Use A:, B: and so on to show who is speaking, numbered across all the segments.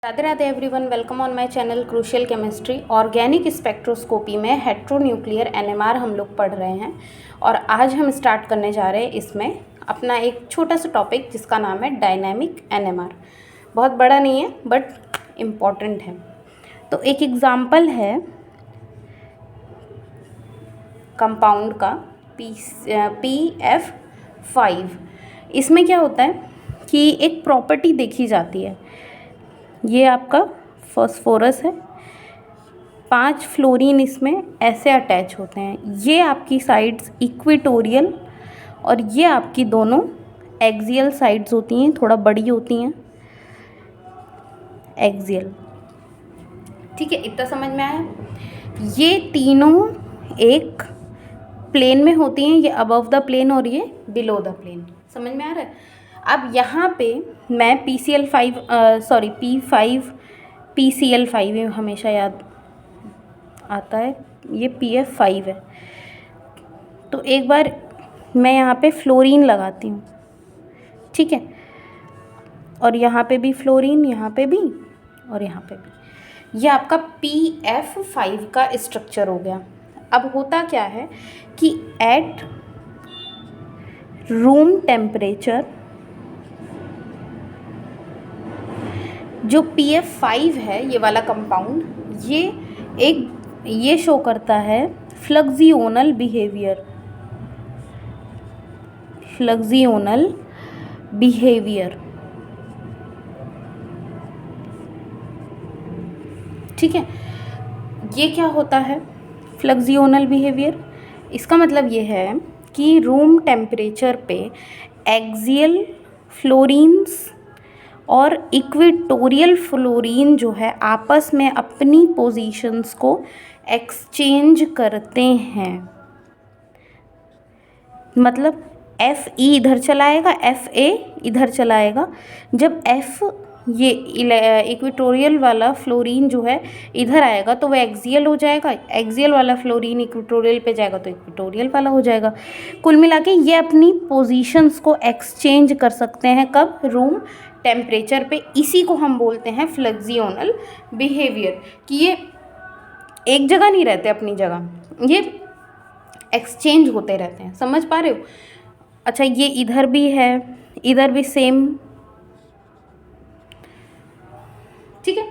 A: Radhe Radhe everyone, welcome on my channel crucial chemistry. Organic spectroscopy में heteronuclear NMR हम लोग पढ़ रहे हैं और आज हम स्टार्ट करने जा रहे हैं इसमें अपना एक छोटा सा टॉपिक जिसका नाम है डायनामिक एनएमआर। बहुत बड़ा नहीं है बट इम्पॉर्टेंट है। तो एक एग्ज़ाम्पल है कंपाउंड का PF5। इसमें क्या होता है कि एक प्रॉपर्टी देखी जाती है। ये आपका फॉस्फोरस है, 5 फ्लोरीन इसमें ऐसे अटैच होते हैं। ये आपकी साइड्स इक्वेटोरियल और ये आपकी दोनों एक्सियल साइड्स होती हैं, थोड़ा बड़ी होती हैं, एक्सियल। ठीक है, इतना समझ में आया। ये तीनों एक प्लेन में होती हैं, ये अबव द प्लेन और ये बिलो द प्लेन। समझ में आ रहा है। अब यहाँ पे मैं P5 हमेशा याद आता है, ये PF5 है। तो एक बार मैं यहाँ पे फ्लोरीन लगाती हूँ, ठीक है, और यहाँ पे भी फ्लोरीन, यहाँ पे भी और यहाँ पे भी। ये आपका PF5 का स्ट्रक्चर हो गया। अब होता क्या है कि एट रूम टेम्परेचर जो PF5 है, ये वाला कंपाउंड, ये शो करता है फ्लक्सियोनल बिहेवियर। ठीक है, ये क्या होता है फ्लक्सियोनल बिहेवियर? इसका मतलब ये है कि रूम टेम्परेचर पे एक्सियल फ्लोरीन्स और इक्वेटोरियल फ्लोरीन जो है आपस में अपनी पोजीशंस को एक्सचेंज करते हैं। मतलब FE इधर चलाएगा, FA इधर चलाएगा। जब ये इक्वेटोरियल वाला फ्लोरीन जो है इधर आएगा तो वह एक्सियल हो जाएगा, एक्सियल वाला फ्लोरीन इक्वेटोरियल पे जाएगा तो इक्वेटोरियल वाला हो जाएगा। कुल मिला के ये अपनी पोजीशंस को एक्सचेंज कर सकते हैं। कब? रूम टेम्परेचर पे। इसी को हम बोलते हैं फ्लक्सियोनल बिहेवियर, कि ये एक जगह नहीं रहते अपनी जगह, ये एक्सचेंज होते रहते हैं। समझ पा रहे हो? अच्छा, ये इधर भी है, इधर भी सेम। ठीक है,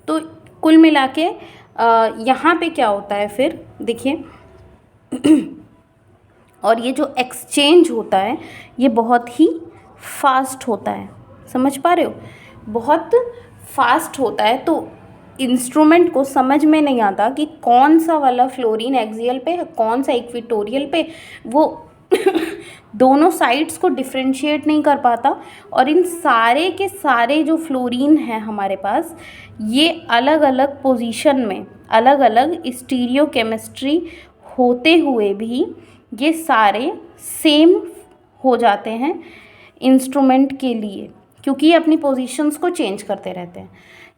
A: तो कुल मिला के यहाँ पे क्या होता है फिर देखिए और ये जो एक्सचेंज होता है ये बहुत ही फास्ट होता है। समझ पा रहे हो? बहुत फास्ट होता है। तो इंस्ट्रूमेंट को समझ में नहीं आता कि कौन सा वाला फ्लोरीन एक्सियल पे है, कौन सा इक्वेटोरियल पे, वो दोनों साइड्स को डिफ्रेंशिएट नहीं कर पाता। और इन सारे के सारे जो फ्लोरीन हैं हमारे पास, ये अलग अलग पोजीशन में, अलग अलग स्टीरियो केमिस्ट्री होते हुए भी ये सारे सेम हो जाते हैं इंस्ट्रूमेंट के लिए, क्योंकि ये अपनी पोजीशंस को चेंज करते रहते हैं।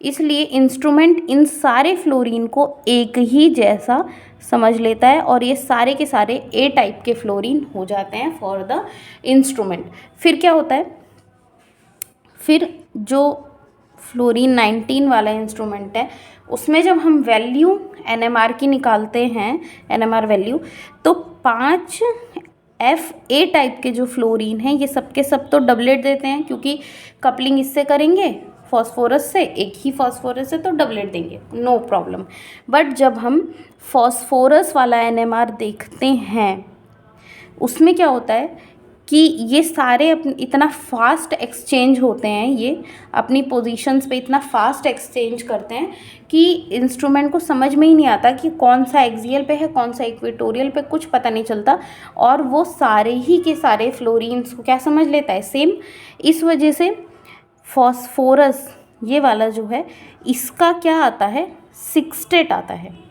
A: इसलिए इंस्ट्रूमेंट इन सारे फ्लोरीन को एक ही जैसा समझ लेता है और ये सारे के सारे A टाइप के फ्लोरीन हो जाते हैं फॉर द इंस्ट्रूमेंट। फिर क्या होता है, फिर जो फ्लोरीन 19 वाला इंस्ट्रूमेंट है उसमें जब हम वैल्यू NMR की निकालते हैं, NMR वैल्यू, तो 5 FA टाइप के जो फ्लोरीन हैं ये सब के सब तो डबलेट देते हैं, क्योंकि कपलिंग इससे करेंगे फॉस्फोरस से, एक ही फॉस्फोरस से, तो डबलेट देंगे, नो प्रॉब्लम। बट जब हम फॉस्फोरस वाला NMR देखते हैं उसमें क्या होता है कि ये सारे इतना फास्ट एक्सचेंज होते हैं, ये अपनी पोजीशंस पे इतना फास्ट एक्सचेंज करते हैं कि इंस्ट्रूमेंट को समझ में ही नहीं आता कि कौन सा एक्सियल पे है, कौन सा इक्वेटोरियल पे, कुछ पता नहीं चलता। और वो सारे ही के सारे फ्लोरीन्स को क्या समझ लेता है? सेम। इस वजह से फॉस्फोरस ये वाला जो है इसका क्या आता है? सिक्सटेट आता है।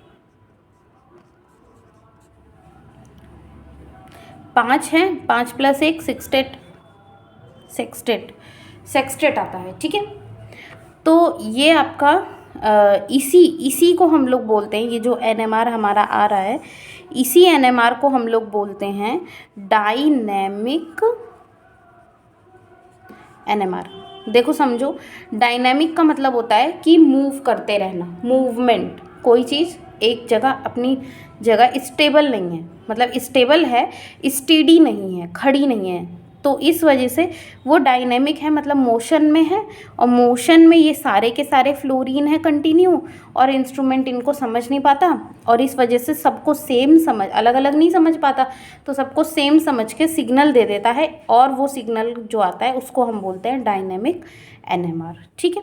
A: 5 हैं, 5 + 1 सेक्सटेट आता है। ठीक है, तो ये आपका इसी को हम लोग बोलते हैं, ये जो NMR हमारा आ रहा है, इसी NMR को हम लोग बोलते हैं डायनेमिक NMR। देखो समझो, डायनामिक का मतलब होता है कि मूव करते रहना, मूवमेंट। कोई चीज़ एक जगह अपनी जगह स्टेबल नहीं है, मतलब स्टेबल है, स्टेडी नहीं है, खड़ी नहीं है, तो इस वजह से वो डायनेमिक है, मतलब मोशन में है। और मोशन में ये सारे के सारे फ्लोरीन है कंटिन्यू, और इंस्ट्रूमेंट इनको समझ नहीं पाता, और इस वजह से सबको सेम समझ, अलग अलग नहीं समझ पाता, तो सबको सेम समझ के सिग्नल दे देता है, और वो सिग्नल जो आता है उसको हम बोलते हैं डायनेमिक एनएमआर। ठीक है,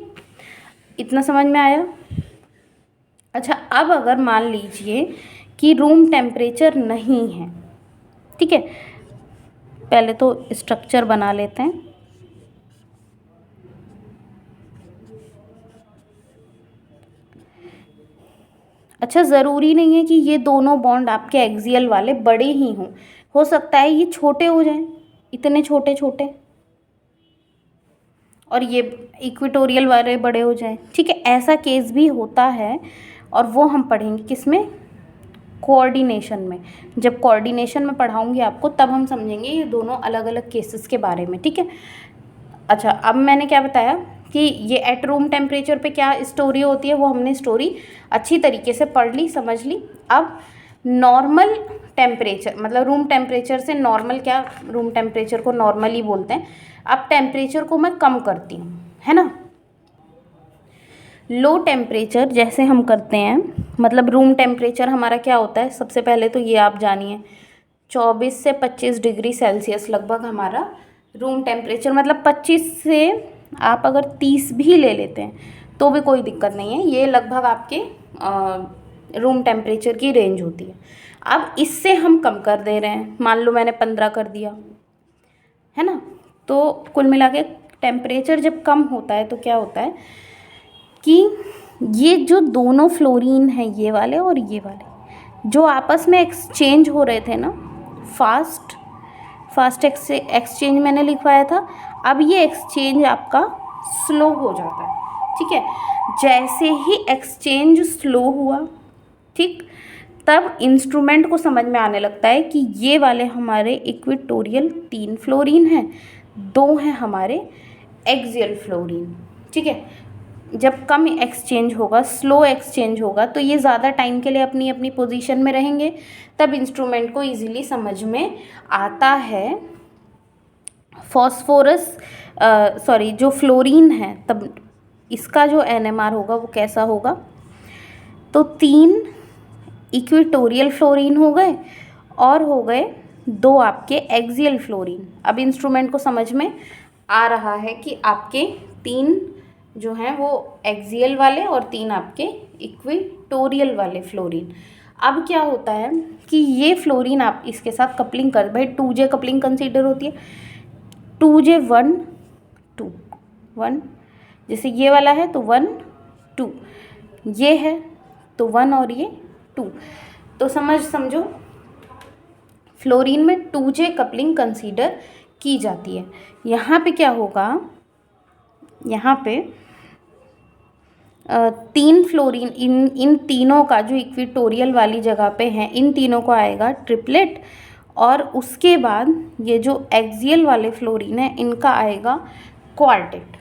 A: इतना समझ में आया। अच्छा, अब अगर मान लीजिए कि रूम टेम्परेचर नहीं है, ठीक है, पहले तो स्ट्रक्चर बना लेते हैं। अच्छा, ज़रूरी नहीं है कि ये दोनों बॉन्ड आपके एक्सियल वाले बड़े ही हों, हो सकता है ये छोटे हो जाएं, इतने छोटे छोटे, और ये इक्वेटोरियल वाले बड़े हो जाएं। ठीक है, ऐसा केस भी होता है, और वो हम पढ़ेंगे किस में, कोऑर्डिनेशन में। जब कोऑर्डिनेशन में पढ़ाऊंगी आपको तब हम समझेंगे ये दोनों अलग अलग केसेस के बारे में। ठीक है, अच्छा, अब मैंने क्या बताया कि ये एट रूम टेम्परेचर पे क्या स्टोरी होती है, वो हमने स्टोरी अच्छी तरीके से पढ़ ली, समझ ली। अब नॉर्मल टेम्परेचर, मतलब रूम टेम्परेचर से नॉर्मल, क्या रूम टेम्परेचर को नॉर्मल ही बोलते हैं। अब टेम्परेचर को मैं कम करती हूँ, है ना। लो टेम्परेचर जैसे हम करते हैं, मतलब रूम टेम्परेचर हमारा क्या होता है, सबसे पहले तो ये आप जानिए, 24 से 25 डिग्री सेल्सियस लगभग हमारा रूम टेम्परेचर, मतलब 25 से आप अगर 30 भी ले लेते हैं तो भी कोई दिक्कत नहीं है, ये लगभग आपके रूम टेम्परेचर की रेंज होती है। अब इससे हम कम कर दे रहे हैं, मान लो मैंने 15 कर दिया, है ना। तो कुल मिला के टेम्परेचर जब कम होता है तो क्या होता है कि ये जो दोनों फ्लोरीन हैं, ये वाले और ये वाले, जो आपस में एक्सचेंज हो रहे थे ना, फास्ट एक्सचेंज मैंने लिखवाया था, अब ये एक्सचेंज आपका स्लो हो जाता है। ठीक है, जैसे ही एक्सचेंज स्लो हुआ, ठीक, तब इंस्ट्रूमेंट को समझ में आने लगता है कि ये वाले हमारे इक्वेटोरियल 3 फ्लोरीन हैं, 2 हैं हमारे एक्सियल फ्लोरीन। ठीक है, जब कम एक्सचेंज होगा, स्लो एक्सचेंज होगा, तो ये ज़्यादा टाइम के लिए अपनी अपनी पोजीशन में रहेंगे, तब इंस्ट्रूमेंट को इजीली समझ में आता है। फॉस्फोरस जो फ्लोरीन है, तब इसका जो एनएमआर होगा वो कैसा होगा, तो 3 इक्वेटोरियल फ्लोरीन हो गए, और हो गए 2 आपके एक्सियल फ्लोरीन। अब इंस्ट्रूमेंट को समझ में आ रहा है कि आपके 3 जो हैं वो एक्सियल वाले और 3 आपके इक्वेटोरियल वाले फ्लोरीन। अब क्या होता है कि ये फ्लोरीन आप इसके साथ कपलिंग कर, भाई 2J कपलिंग कंसीडर होती है, 2J 1 2 1, जैसे ये वाला है तो 1 2, ये है तो 1 और ये 2, तो समझो फ्लोरीन में 2J कपलिंग कंसीडर की जाती है। यहाँ पे क्या होगा, यहाँ पे 3 फ्लोरीन, इन तीनों का जो इक्वेटोरियल वाली जगह पे हैं, इन तीनों को आएगा ट्रिपलेट, और उसके बाद ये जो एक्सियल वाले फ्लोरीन है इनका आएगा क्वार्टेट।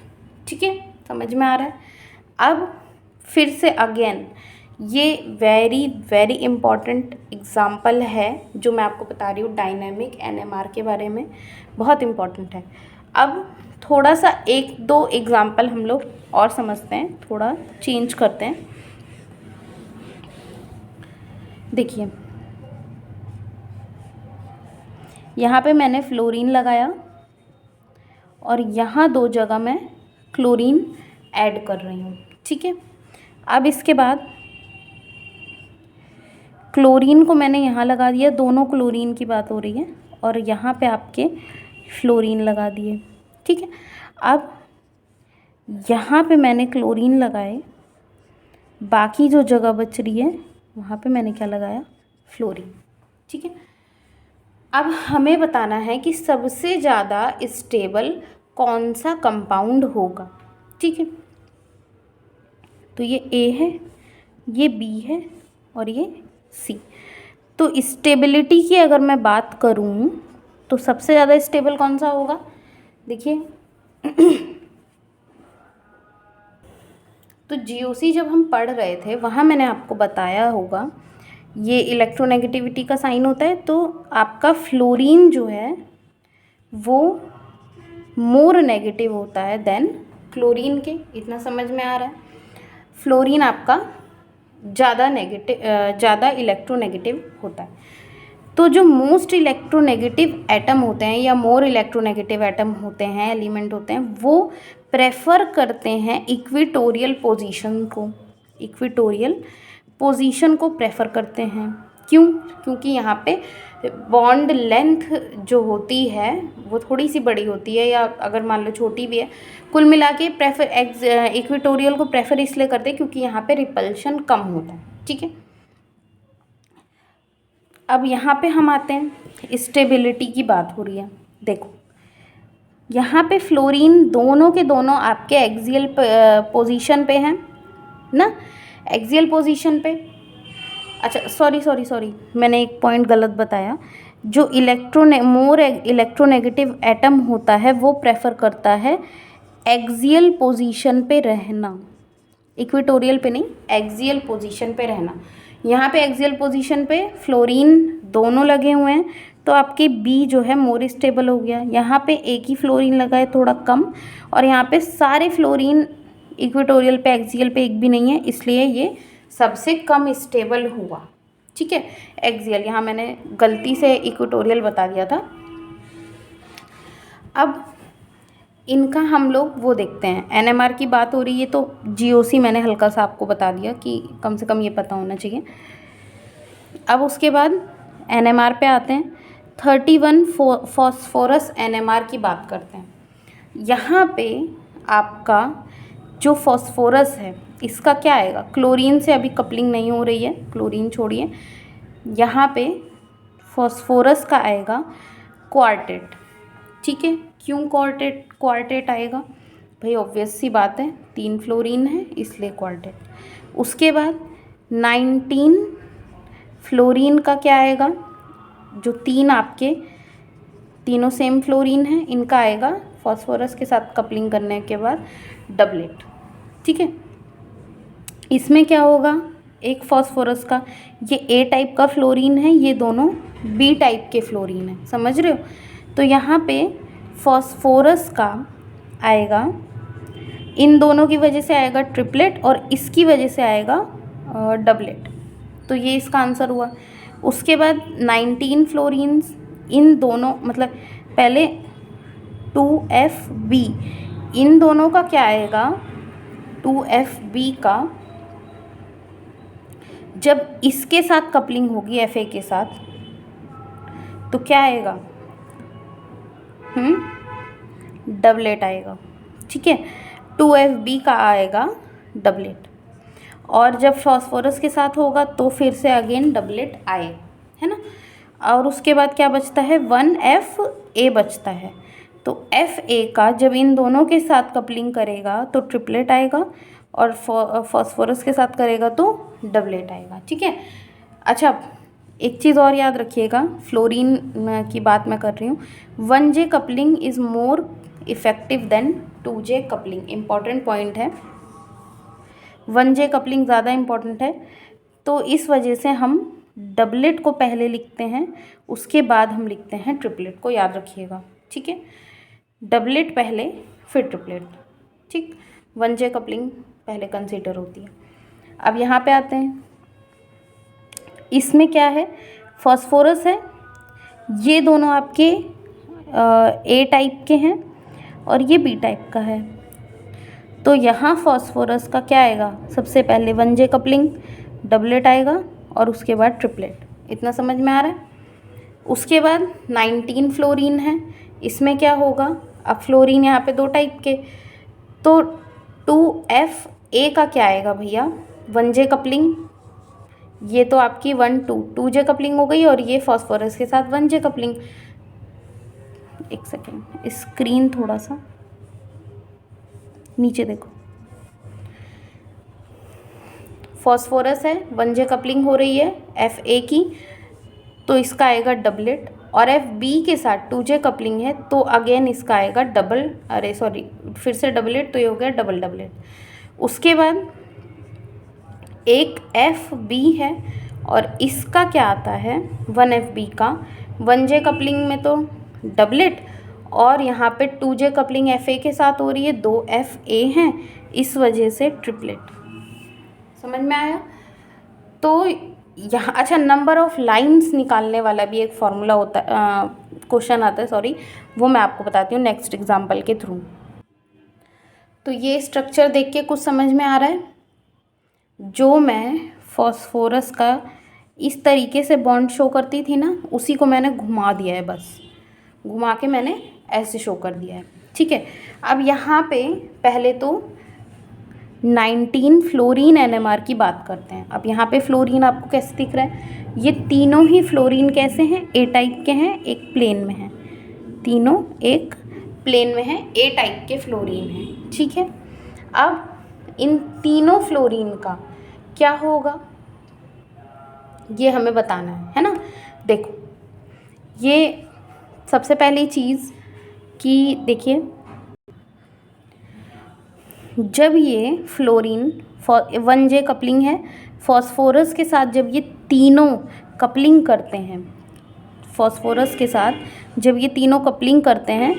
A: ठीक है, समझ में आ रहा है। अब फिर से अगेन ये वेरी वेरी इम्पॉर्टेंट एग्जाम्पल है जो मैं आपको बता रही हूँ डायनेमिक एनएमआर के बारे में, बहुत इम्पॉर्टेंट है। अब थोड़ा सा 1-2 एग्जाम्पल हम लोग और समझते हैं, थोड़ा चेंज करते हैं। देखिए, यहाँ पे मैंने फ्लोरीन लगाया, और यहाँ 2 जगह मैं क्लोरीन ऐड कर रही हूँ। ठीक है, अब इसके बाद क्लोरीन को मैंने यहाँ लगा दिया, दोनों क्लोरीन की बात हो रही है, और यहाँ पे आपके फ्लोरीन लगा दिए। ठीक है, अब यहाँ पे मैंने क्लोरीन लगाए, बाकी जो जगह बच रही है वहाँ पे मैंने क्या लगाया, फ्लोरीन। ठीक है, अब हमें बताना है कि सबसे ज़्यादा स्टेबल कौन सा कंपाउंड होगा। ठीक है, तो ये ए है, ये बी है, और ये सी। तो स्टेबिलिटी की अगर मैं बात करूँ तो सबसे ज़्यादा स्टेबल कौन सा होगा, देखिए तो जीओसी जब हम पढ़ रहे थे वहाँ मैंने आपको बताया होगा ये इलेक्ट्रोनेगेटिविटी का साइन होता है, तो आपका फ्लोरीन जो है वो मोर नेगेटिव होता है देन क्लोरीन के। इतना समझ में आ रहा है? फ्लोरीन आपका ज़्यादा इलेक्ट्रोनेगेटिव होता है। तो जो मोस्ट इलेक्ट्रोनेगेटिव एटम होते हैं या मोर इलेक्ट्रोनेगेटिव एटम होते हैं, एलिमेंट होते हैं, वो प्रेफर करते हैं इक्वेटोरियल पोजीशन को। इक्वेटोरियल पोजीशन को प्रेफर करते हैं। क्यों? क्योंकि यहाँ पे बॉन्ड लेंथ जो होती है वो थोड़ी सी बड़ी होती है, या अगर मान लो छोटी भी है। कुल मिला के इक्वेटोरियल को प्रेफर इसलिए करते हैं क्योंकि यहाँ पे रिपल्शन कम होता है। ठीक है, अब यहाँ पे हम आते हैं, स्टेबिलिटी की बात हो रही है। देखो यहाँ पे फ्लोरीन दोनों के दोनों आपके एक्सियल पोजीशन पे हैं ना, एक्सियल पोजीशन पे। अच्छा सॉरी मैंने एक पॉइंट गलत बताया। जो मोर इलेक्ट्रोनेगेटिव एटम होता है वो प्रेफर करता है एक्सियल पोजीशन पे रहना, इक्वेटोरियल पे नहीं, एक्सियल पोजीशन पे रहना। यहाँ पे एक्सियल पोजीशन पे फ्लोरीन दोनों लगे हुए हैं, तो आपके बी जो है मोर स्टेबल हो गया। यहाँ पे एक ही फ्लोरीन लगा है, थोड़ा कम, और यहाँ पे सारे फ्लोरीन इक्वेटोरियल पे, एक्सियल पे एक भी नहीं है, इसलिए ये सबसे कम स्टेबल हुआ। ठीक है, एक्सियल, यहाँ मैंने गलती से इक्वेटोरियल बता दिया था। अब इनका हम लोग वो देखते हैं, एनएमआर की बात हो रही है तो जीओसी मैंने हल्का सा आपको बता दिया कि कम से कम ये पता होना चाहिए। अब उसके बाद एनएमआर पे आते हैं, 31 फॉस्फोरस एनएमआर की बात करते हैं। यहाँ पे आपका जो फॉस्फोरस है इसका क्या आएगा? क्लोरीन से अभी कपलिंग नहीं हो रही है, क्लोरीन छोड़िए, यहाँ पे फॉस्फोरस का आएगा क्वार्टेट। ठीक है, क्यों क्वार्टेट आएगा भाई? ऑब्वियस सी बात है, 3 फ्लोरीन है इसलिए क्वार्टेट। उसके बाद 19 फ्लोरीन का क्या आएगा? जो 3 आपके तीनों सेम फ्लोरीन है, इनका आएगा फॉस्फोरस के साथ कपलिंग करने के बाद डबलेट। ठीक है, इसमें क्या होगा? एक फॉस्फोरस का, ये ए टाइप का फ्लोरीन है, ये दोनों बी टाइप के फ्लोरीन है, समझ रहे हो? तो यहाँ पे फॉस्फोरस का आएगा, इन दोनों की वजह से आएगा ट्रिपलेट और इसकी वजह से आएगा डबलेट। तो ये इसका आंसर हुआ। उसके बाद 19 फ्लोरीन्स, इन दोनों मतलब पहले 2FB, इन दोनों का क्या आएगा? 2FB का जब इसके साथ कपलिंग होगी FA के साथ तो क्या आएगा? डबलेट आएगा। ठीक है, 2FB का आएगा डबलेट, और जब फॉस्फोरस के साथ होगा तो फिर से अगेन डबलेट आए, है ना। और उसके बाद क्या बचता है? 1FA बचता है। तो FA का जब इन दोनों के साथ कपलिंग करेगा तो ट्रिपलेट आएगा, और फॉस्फोरस के साथ करेगा तो डबलेट आएगा। ठीक है, अच्छा एक चीज़ और याद रखिएगा, फ्लोरीन की बात मैं कर रही हूँ, 1J coupling is more effective than 2J coupling. Important point है, 1J कपलिंग ज़्यादा इम्पॉर्टेंट है, तो इस वजह से हम डबलेट को पहले लिखते हैं, उसके बाद हम लिखते हैं ट्रिपलेट को, याद रखिएगा। ठीक है, डबलेट पहले फिर ट्रिपलेट। ठीक, 1J कपलिंग पहले कंसीडर होती है। अब यहाँ पे आते हैं, इसमें क्या है? फॉस्फोरस है, ये दोनों आपके ए टाइप के हैं और ये बी टाइप का है। तो यहाँ फॉस्फोरस का क्या आएगा? सबसे पहले 1J कपलिंग, डबलेट आएगा और उसके बाद ट्रिपलेट। इतना समझ में आ रहा है? उसके बाद 19 फ्लोरीन है, इसमें क्या होगा? अब फ्लोरीन यहाँ पे 2 टाइप के, तो 2FA का क्या आएगा भैया? 1J कपलिंग, ये तो आपकी 2J कपलिंग हो गई, और ये फॉस्फोरस के साथ 1J कपलिंग। एक सेकेंड, स्क्रीन थोड़ा सा नीचे देखो, फॉस्फोरस है, 1J कपलिंग हो रही है FA की, तो इसका आएगा डबलेट, और FB के साथ 2J कपलिंग है तो अगेन इसका आएगा फिर से डबलेट, तो ये हो गया डबलेट। उसके बाद एक एफ बी है और इसका क्या आता है 1FB का 1J कपलिंग में तो डबलेट, और यहाँ पे 2J कपलिंग FA के साथ हो रही है, 2FA हैं, इस वजह से ट्रिपलेट। समझ में आया? तो यहाँ अच्छा नंबर ऑफ लाइंस निकालने वाला भी एक फॉर्मूला होता है, क्वेश्चन आता है, सॉरी, वो मैं आपको बताती हूँ नेक्स्ट एग्जाम्पल के थ्रू। तो ये स्ट्रक्चर देख के कुछ समझ में आ रहा है? जो मैं फॉस्फोरस का इस तरीके से बॉन्ड शो करती थी ना, उसी को मैंने घुमा दिया है, बस घुमा के मैंने ऐसे शो कर दिया है। ठीक है, अब यहाँ पे पहले तो 19 फ्लोरीन NMR की बात करते हैं। अब यहाँ पे फ्लोरीन आपको कैसे दिख रहा है? ये तीनों ही फ्लोरीन कैसे हैं? ए टाइप के हैं, एक प्लेन में हैं, तीनों एक प्लेन में हैं, ए टाइप के फ्लोरीन हैं। ठीक है, अब इन तीनों फ्लोरीन का क्या होगा ये हमें बताना है ना। देखो, ये सबसे पहली चीज़ कि देखिए, जब ये फ्लोरीन 1J कपलिंग है, फॉस्फोरस के साथ जब ये तीनों कपलिंग करते हैं, फॉस्फोरस के साथ जब ये तीनों कपलिंग करते हैं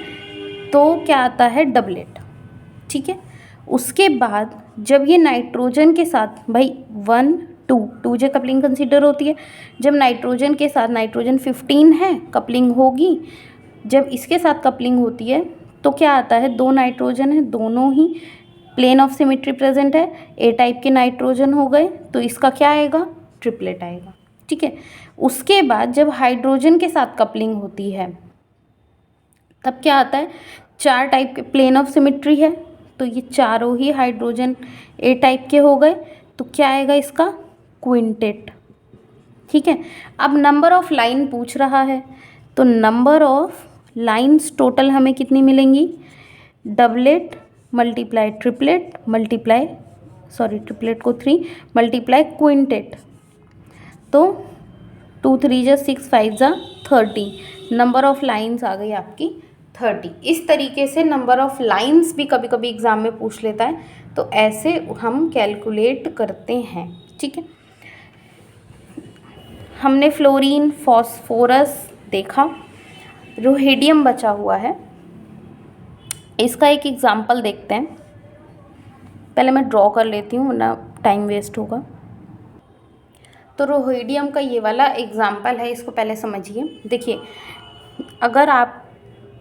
A: तो क्या आता है? डबलेट। ठीक है, उसके बाद जब ये नाइट्रोजन के साथ, भाई 2J कपलिंग कंसीडर होती है, जब नाइट्रोजन के साथ, नाइट्रोजन 15 है, कपलिंग होगी, जब इसके साथ कपलिंग होती है तो क्या आता है? 2 नाइट्रोजन है, दोनों ही प्लेन ऑफ सिमेट्री प्रेजेंट है, ए टाइप के नाइट्रोजन हो गए, तो इसका क्या आएगा? ट्रिपलेट आएगा। ठीक है, उसके बाद जब हाइड्रोजन के साथ कपलिंग होती है तब क्या आता है? 4 टाइप के प्लेन ऑफ सिमेट्री है, तो ये चारों ही हाइड्रोजन ए टाइप के हो गए, तो क्या आएगा इसका? क्विंटेट। ठीक है, अब नंबर ऑफ लाइन पूछ रहा है, तो नंबर ऑफ लाइंस टोटल हमें कितनी मिलेंगी? Doublet multiply triplet multiply, sorry triplet को 3 मल्टीप्लाई क्विंटेट, तो 2 3 जा 6 5 जा 30, नंबर ऑफ लाइंस आ गई आपकी 30। इस तरीके से नंबर ऑफ लाइंस भी कभी कभी एग्ज़ाम में पूछ लेता है, तो ऐसे हम कैलकुलेट करते हैं। ठीक है, हमने फ्लोरीन, फॉस्फोरस देखा, रोहिडियम बचा हुआ है, इसका एक एग्ज़ाम्पल देखते हैं। पहले मैं ड्रॉ कर लेती हूँ वरना टाइम वेस्ट होगा। तो रोहिडियम का ये वाला एग्ज़ाम्पल है, इसको पहले समझिए। देखिए, अगर आप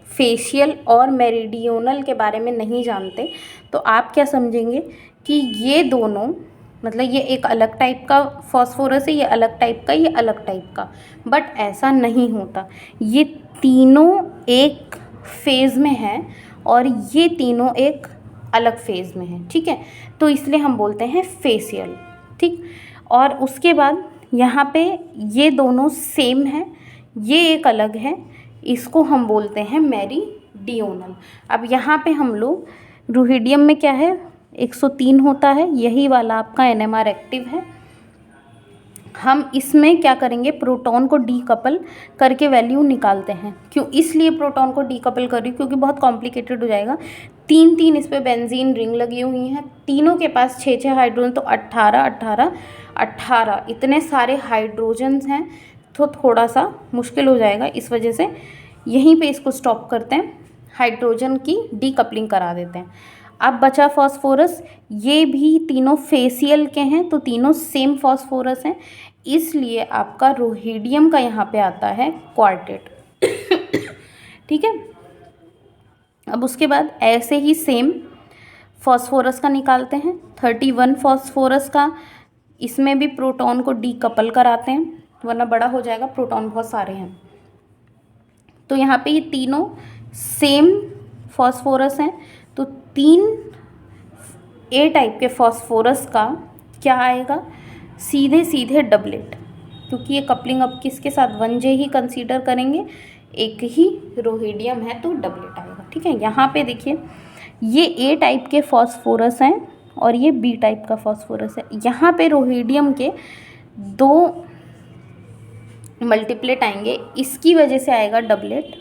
A: फेशियल और मेरिडियोनल के बारे में नहीं जानते तो आप क्या समझेंगे कि ये दोनों, मतलब ये एक अलग टाइप का फॉस्फोरस है, ये अलग टाइप का, ये अलग टाइप का, बट ऐसा नहीं होता। ये तीनों एक फेज़ में हैं और ये तीनों एक अलग फेज़ में हैं। ठीक है, तो इसलिए हम बोलते हैं फेशियल। ठीक, और उसके बाद यहाँ पे ये दोनों सेम हैं, ये एक अलग है, इसको हम बोलते हैं मेरिडियोनल। अब यहाँ पे हम लोग रोहिडियम में क्या है? 103 होता है, यही वाला आपका NMR एक्टिव है। हम इसमें क्या करेंगे? प्रोटॉन को डीकपल करके वैल्यू निकालते हैं। क्यों? इसलिए प्रोटॉन को डीकपल कर रही हूँ क्योंकि बहुत कॉम्प्लिकेटेड हो जाएगा। 3 इस पर बेंजीन रिंग लगी हुई हैं, तीनों के पास 6 हाइड्रोजन, तो 18 इतने सारे हाइड्रोजन्स हैं, तो थोड़ा सा मुश्किल हो जाएगा। इस वजह से यहीं पे इसको स्टॉप करते हैं, हाइड्रोजन की डीकपलिंग करा देते हैं। अब बचा फॉस्फोरस, ये भी तीनों फेशियल के हैं, तो तीनों सेम फॉस्फोरस हैं, इसलिए आपका रोहिडियम का यहाँ पे आता है क्वार्टेट। ठीक है, अब उसके बाद ऐसे ही सेम फॉस्फोरस का निकालते हैं। 31 फॉस्फोरस का, इसमें भी प्रोटॉन को डीकपल कराते हैं वरना बड़ा हो जाएगा, प्रोटॉन बहुत सारे हैं। तो यहाँ पे ये तीनों सेम फॉस्फोरस हैं, तो 3 ए टाइप के फॉस्फोरस का क्या आएगा? सीधे सीधे डबलेट, क्योंकि ये कपलिंग अब किसके साथ? 1J ही कंसीडर करेंगे, एक ही रोहिडियम है तो डबलेट आएगा। ठीक है, यहाँ पे देखिए, ये ए टाइप के फॉस्फोरस हैं और ये बी टाइप का फॉस्फोरस है। यहाँ पे रोहिडियम के 2 मल्टीप्लेट आएंगे, इसकी वजह से आएगा डबलेट।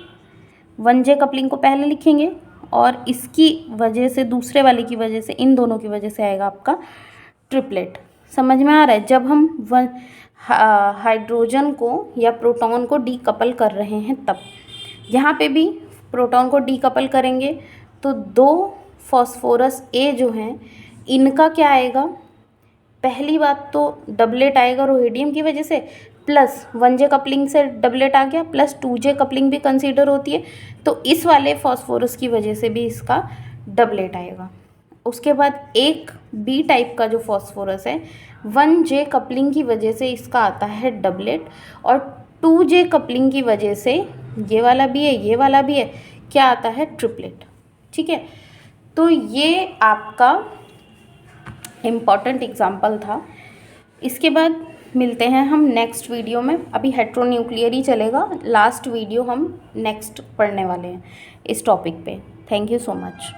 A: 1J कपलिंग को पहले लिखेंगे और इसकी वजह से, दूसरे वाले की वजह से, इन दोनों की वजह से आएगा आपका ट्रिपलेट। समझ में आ रहा है? जब हम हाइड्रोजन को या प्रोटॉन को डीकपल कर रहे हैं तब यहाँ पे भी प्रोटॉन को डीकपल करेंगे तो 2 फॉस्फोरस ए जो हैं इनका क्या आएगा? पहली बात तो डबलेट आएगा रोहिडियम की वजह से, प्लस 1J कपलिंग से डबलेट आ गया, प्लस 2J कपलिंग भी कंसीडर होती है, तो इस वाले फॉस्फोरस की वजह से भी इसका डबलेट आएगा। उसके बाद एक बी टाइप का जो फॉस्फोरस है 1J कपलिंग की वजह से इसका आता है डबलेट, और 2J कपलिंग की वजह से ये वाला भी है ये वाला भी है, क्या आता है? ट्रिपलेट। ठीक है, तो ये आपका इम्पॉर्टेंट एग्जाम्पल था। इसके बाद मिलते हैं हम नेक्स्ट वीडियो में। अभी हेट्रोन्यूक्लियर ही चलेगा, लास्ट वीडियो हम नेक्स्ट पढ़ने वाले हैं इस टॉपिक पे। Thank you so much.